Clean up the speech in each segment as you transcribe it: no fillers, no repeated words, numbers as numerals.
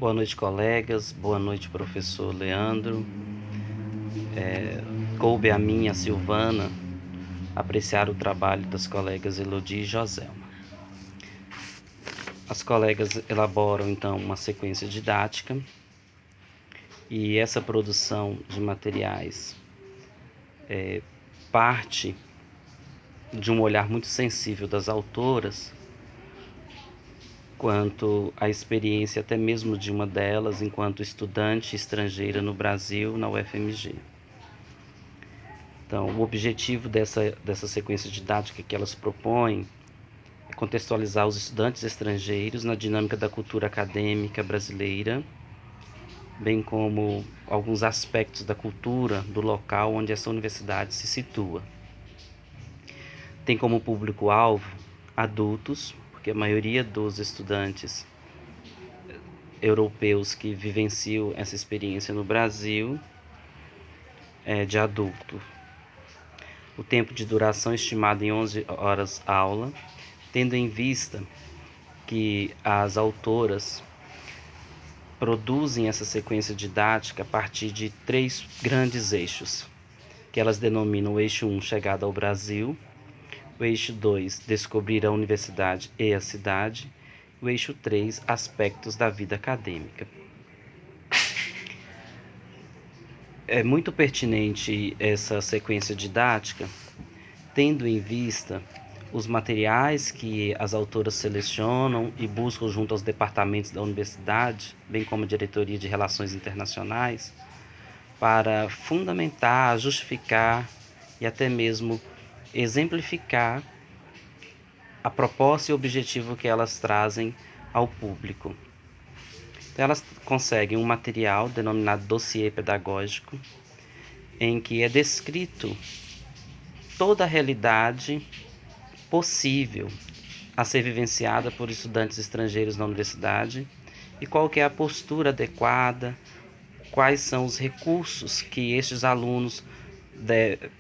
Boa noite, colegas. Boa noite, professor Leandro. Coube a mim, a Silvana, apreciar o trabalho das colegas Elodie e Joselma. As colegas elaboram, então, uma sequência didática e essa produção de materiais parte de um olhar muito sensível das autoras quanto à experiência até mesmo de uma delas enquanto estudante estrangeira no Brasil, na UFMG. Então, o objetivo dessa sequência didática que elas propõem é contextualizar os estudantes estrangeiros na dinâmica da cultura acadêmica brasileira, bem como alguns aspectos da cultura do local onde essa universidade se situa. Tem como público-alvo adultos, porque a maioria dos estudantes europeus que vivenciam essa experiência no Brasil é de adulto. O tempo de duração estimado em 11 horas aula, tendo em vista que as autoras produzem essa sequência didática a partir de 3 grandes eixos, que elas denominam o eixo 1, chegada ao Brasil, o eixo 2, descobrir a universidade e a cidade, e o eixo 3, aspectos da vida acadêmica. É muito pertinente essa sequência didática, tendo em vista os materiais que as autoras selecionam e buscam junto aos departamentos da universidade, bem como a diretoria de relações internacionais, para fundamentar, justificar e até mesmo exemplificar a proposta e o objetivo que elas trazem ao público. Então, elas conseguem um material denominado dossiê pedagógico, em que é descrito toda a realidade possível a ser vivenciada por estudantes estrangeiros na universidade e qual que é a postura adequada, quais são os recursos que estes alunos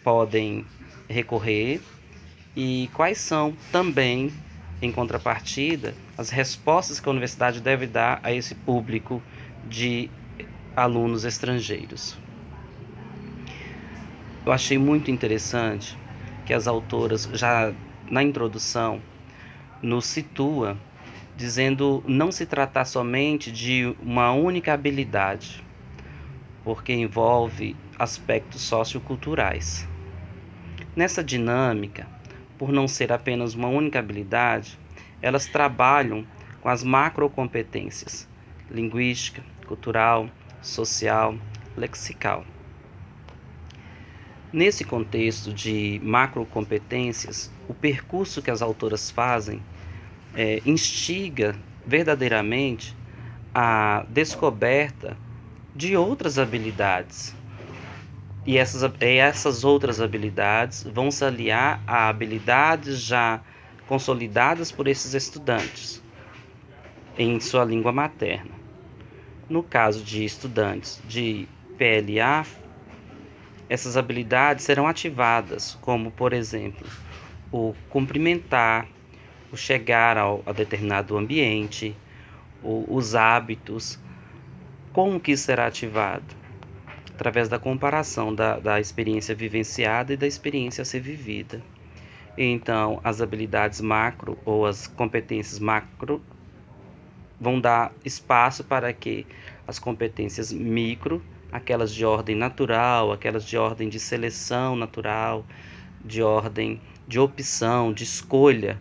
podem recorrer e quais são também, em contrapartida, as respostas que a universidade deve dar a esse público de alunos estrangeiros. Eu achei muito interessante que as autoras, já na introdução, nos situa dizendo não se tratar somente de uma única habilidade, porque envolve aspectos socioculturais. Nessa dinâmica, por não ser apenas uma única habilidade, elas trabalham com as macrocompetências: linguística, cultural, social, lexical. Nesse contexto de macrocompetências, o percurso que as autoras fazem instiga verdadeiramente a descoberta de outras habilidades. E essas outras habilidades vão se aliar a habilidades já consolidadas por esses estudantes em sua língua materna. No caso de estudantes de PLA, essas habilidades serão ativadas, como, por exemplo, o cumprimentar, o chegar a determinado ambiente, os hábitos. Como que isso será ativado? Através da comparação da experiência vivenciada e da experiência a ser vivida. Então, as habilidades macro ou as competências macro vão dar espaço para que as competências micro, aquelas de ordem natural, aquelas de ordem de seleção natural, de ordem de opção, de escolha,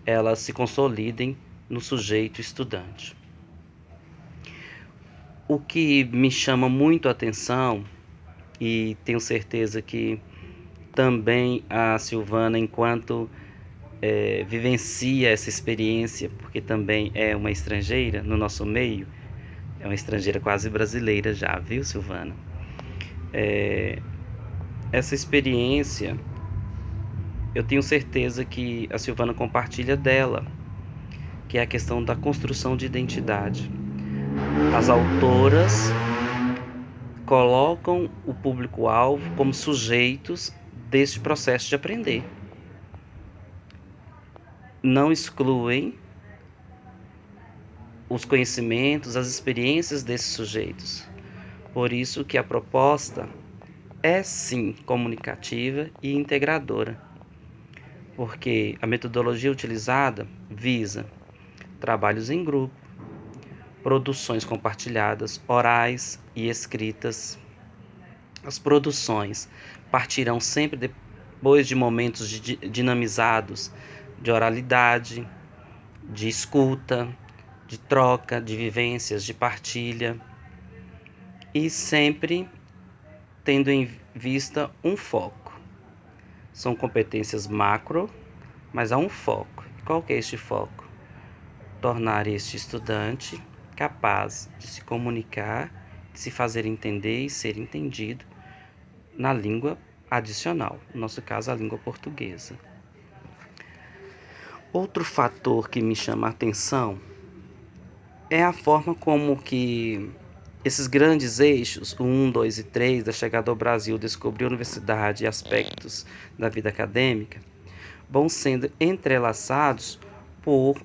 elas se consolidem no sujeito estudante. O que me chama muito a atenção, e tenho certeza que também a Silvana, enquanto vivencia essa experiência, porque também é uma estrangeira no nosso meio, é uma estrangeira quase brasileira já, viu, Silvana? Essa experiência, eu tenho certeza que a Silvana compartilha dela, que é a questão da construção de identidade. As autoras colocam o público-alvo como sujeitos deste processo de aprender. Não excluem os conhecimentos, as experiências desses sujeitos. Por isso que a proposta é sim comunicativa e integradora, porque a metodologia utilizada visa trabalhos em grupo, produções compartilhadas, orais e escritas. As produções partirão sempre depois de momentos dinamizados de oralidade, de escuta, de troca, de vivências, de partilha, e sempre tendo em vista um foco. São competências macro, mas há um foco. Qual que é este foco? Tornar este estudante capaz de se comunicar, de se fazer entender e ser entendido na língua adicional, no nosso caso, a língua portuguesa. Outro fator que me chama a atenção é a forma como que esses grandes eixos, o 1, 2 e 3, da chegada ao Brasil, descobrir a universidade e aspectos da vida acadêmica, vão sendo entrelaçados por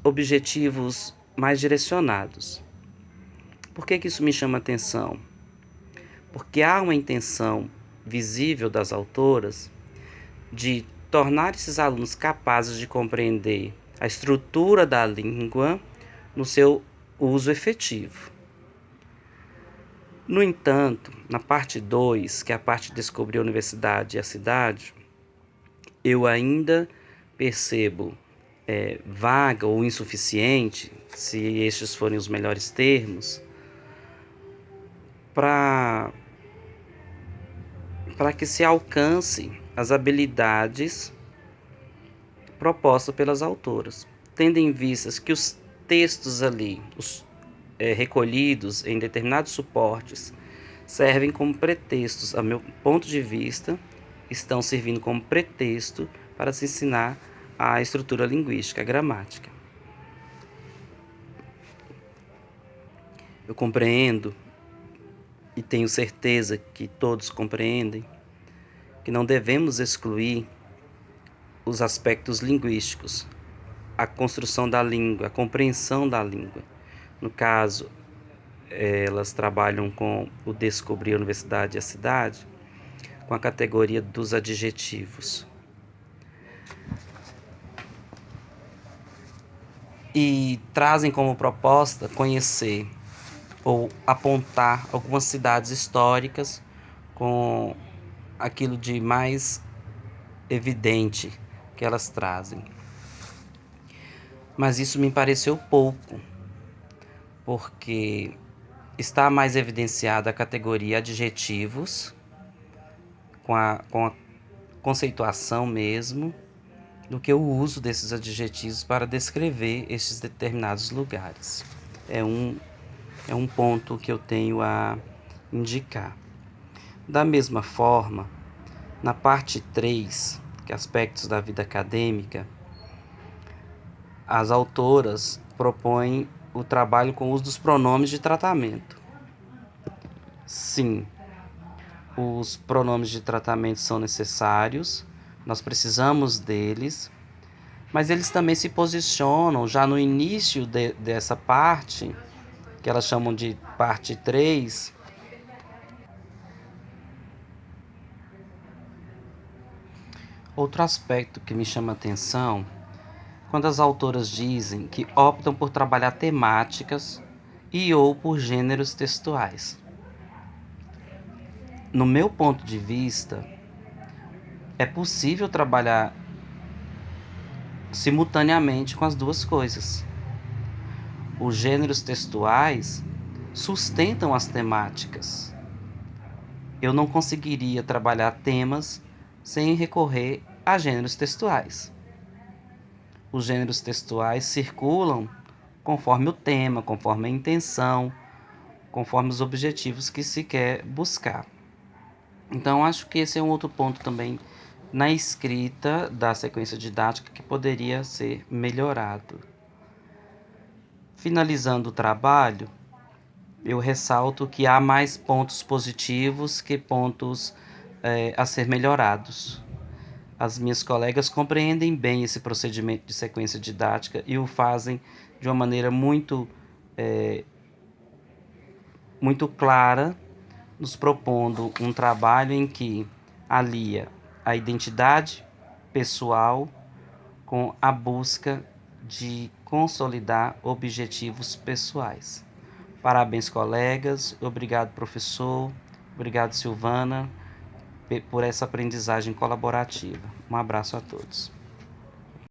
objetivos mais direcionados. Por que isso me chama a atenção? Porque há uma intenção visível das autoras de tornar esses alunos capazes de compreender a estrutura da língua no seu uso efetivo. No entanto, na parte 2, que é a parte de descobrir a universidade e a cidade, eu ainda percebo vaga ou insuficiente, se estes forem os melhores termos, para que se alcance as habilidades propostas pelas autoras, tendo em vista que os textos ali, recolhidos em determinados suportes, servem como pretextos, a meu ponto de vista, estão servindo como pretexto para se ensinar a estrutura linguística, a gramática. Eu compreendo, e tenho certeza que todos compreendem, que não devemos excluir os aspectos linguísticos, a construção da língua, a compreensão da língua. No caso, elas trabalham com o descobrir a universidade e a cidade, com a categoria dos adjetivos. E trazem como proposta conhecer ou apontar algumas cidades históricas com aquilo de mais evidente que elas trazem. Mas isso me pareceu pouco, porque está mais evidenciada a categoria adjetivos, com a conceituação mesmo, do que o uso desses adjetivos para descrever estes determinados lugares. É um ponto que eu tenho a indicar. Da mesma forma, na parte 3, que é aspectos da vida acadêmica, as autoras propõem o trabalho com o uso dos pronomes de tratamento. Sim, os pronomes de tratamento são necessários, nós precisamos deles, mas eles também se posicionam já no início dessa parte, que elas chamam de parte 3, outro aspecto que me chama a atenção, quando as autoras dizem que optam por trabalhar temáticas e ou por gêneros textuais. No meu ponto de vista, é possível trabalhar simultaneamente com as duas coisas. Os gêneros textuais sustentam as temáticas. Eu não conseguiria trabalhar temas sem recorrer a gêneros textuais. Os gêneros textuais circulam conforme o tema, conforme a intenção, conforme os objetivos que se quer buscar. Então, acho que esse é um outro ponto também na escrita da sequência didática que poderia ser melhorado. Finalizando o trabalho, eu ressalto que há mais pontos positivos que pontos a ser melhorados. As minhas colegas compreendem bem esse procedimento de sequência didática e o fazem de uma maneira muito clara, nos propondo um trabalho em que alia a identidade pessoal com a busca de consolidar objetivos pessoais. Parabéns, colegas. Obrigado, professor. Obrigado, Silvana, por essa aprendizagem colaborativa. Um abraço a todos.